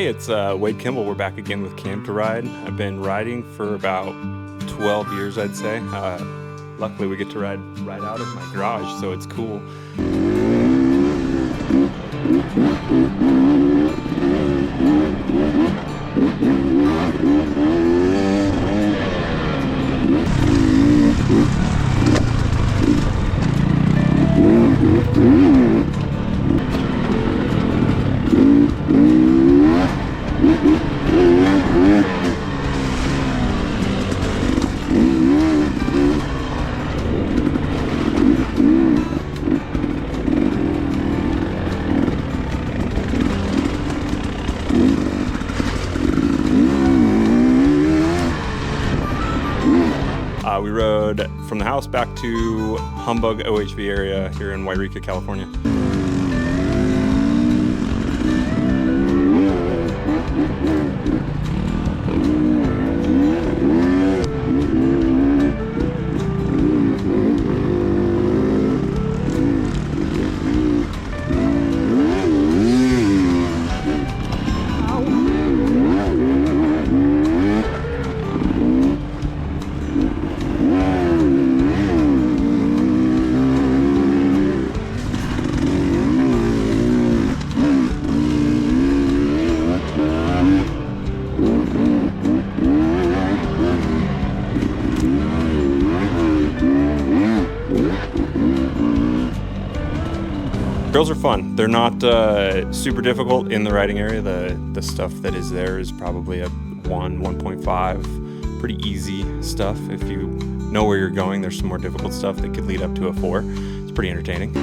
Hey, it's Wade Kimball. We're back again with Camp to Ride. I've been riding for about 12 years, I'd say. Luckily, we get to ride right out of my garage, so it's cool. We rode from the house back to Humbug OHV area here in Yreka, California. Trails are fun. They're not super difficult in the riding area. The stuff that is there is probably a 1.5. Pretty easy stuff. If you know where you're going, there's some more difficult stuff that could lead up to a 4. It's pretty entertaining.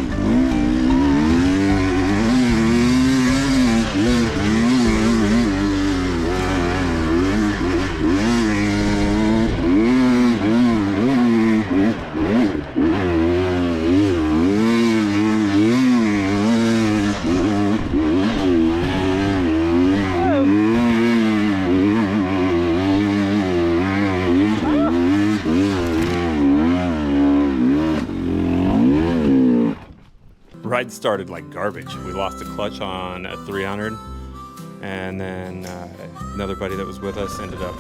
Ride started like garbage. We lost the clutch on a 300, and then another buddy that was with us ended up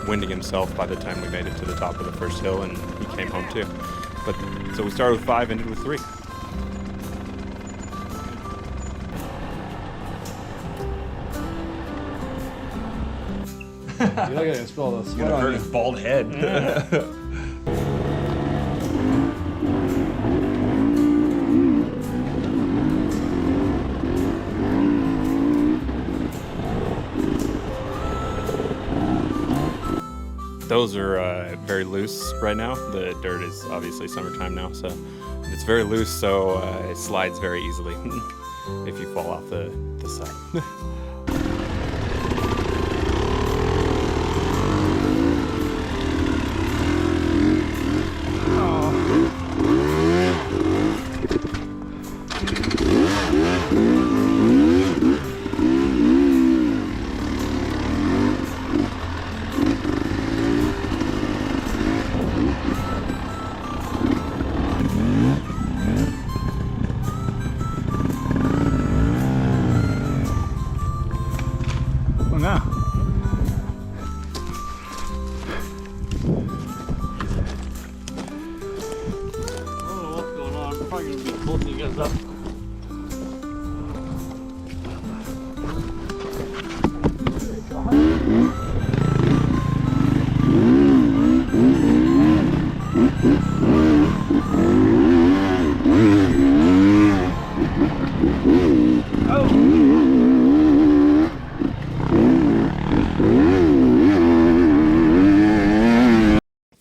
winding himself by the time we made it to the top of the first hill, and he came home too. But so we started with 5, ended with 3. You're not gonna spill the sweat on his bald head. Those are very loose right now. The dirt is obviously summertime now, so it's very loose, so it slides very easily if you fall off the side.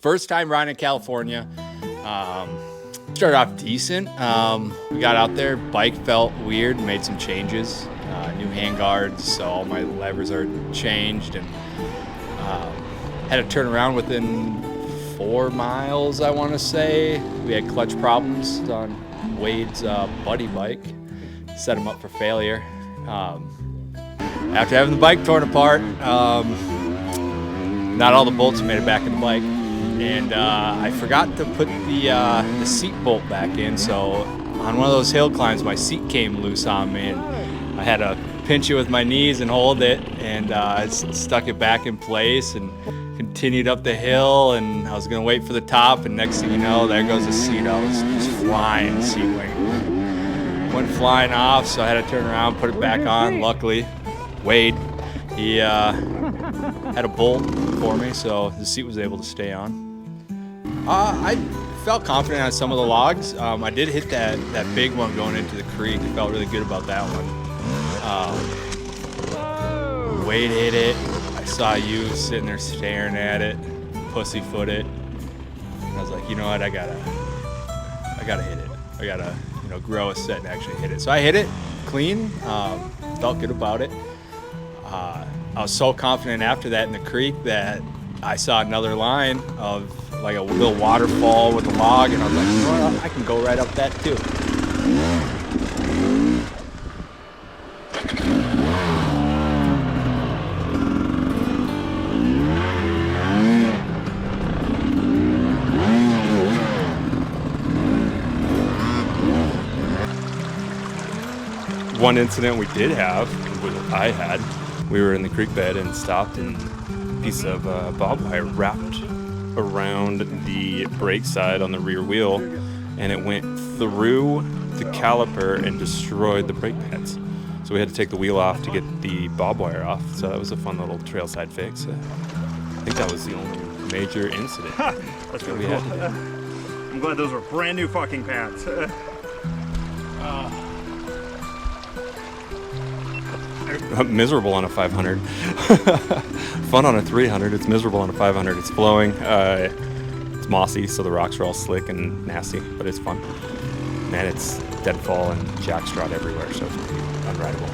First time riding in California. Started off decent. We got out there, bike felt weird, made some changes, new handguards, so all my levers are changed, and had to turn around within 4 miles, I want to say. We had clutch problems on Wade's buddy bike, set him up for failure. After having the bike torn apart, not all the bolts made it back in the bike. And I forgot to put the seat bolt back in, so on one of those hill climbs my seat came loose on me, and I had to pinch it with my knees and hold it, and I stuck it back in place and continued up the hill, and I was gonna wait for the top, and next thing you know, there goes the seat. I was just flying, seat wing. Went flying off, so I had to turn around, put it back on. Luckily, Wade, he had a bolt for me, so the seat was able to stay on. I felt confident on some of the logs. I did hit that big one going into the creek. I felt really good about that one. Wade hit it. I saw you sitting there staring at it, pussyfoot it. And I was like, you know what? I gotta hit it. I gotta, grow a set and actually hit it. So I hit it clean. Felt good about it. I was so confident after that in the creek that I saw another line of like a little waterfall with a log, and I was like, you know what? I can go right up that too. One incident we did have, we were in the creek bed and stopped, and a piece of bob wire wrapped around the brake side on the rear wheel, and it went through the caliper and destroyed the brake pads. So we had to take the wheel off to get the bob wire off. So that was a fun little trailside fix. I think that was the only major incident That's that really we cool. had to do. I'm glad those were brand new fucking pads. Miserable on a 500. Fun on a 300. It's miserable on a 500. It's flowing. It's mossy, so the rocks are all slick and nasty, but it's fun. Man, it's deadfall and jackstraw everywhere, so it's pretty unrideable.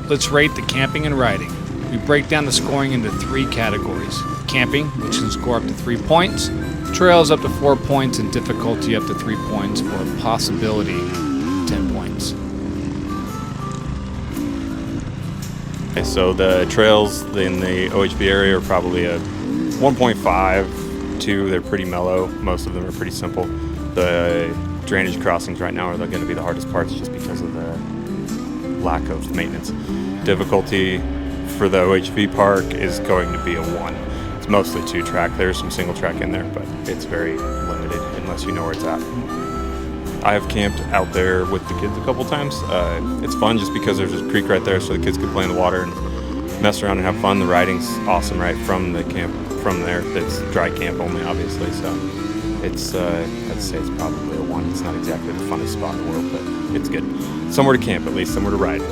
Let's rate the camping and riding. We break down the scoring into 3 categories. Camping, which can score up to 3 points, trails up to 4 points, and difficulty up to 3 points, or possibility 10 points. Okay, so the trails in the OHV area are probably a 1.5, 2. They're pretty mellow. Most of them are pretty simple. The drainage crossings right now are going to be the hardest parts just because of the lack of maintenance. Difficulty for the OHV park is going to be a 1. It's mostly 2-track. There's some single track in there, but it's very limited unless you know where it's at. I have camped out there with the kids a couple times. It's fun just because there's a creek right there, so the kids can play in the water and mess around and have fun. The riding's awesome right from the camp from there. It's dry camp only, obviously, so it's I'd say it's probably a 1. It's not exactly the funnest spot in the world, but it's good. Somewhere to camp, at least somewhere to ride.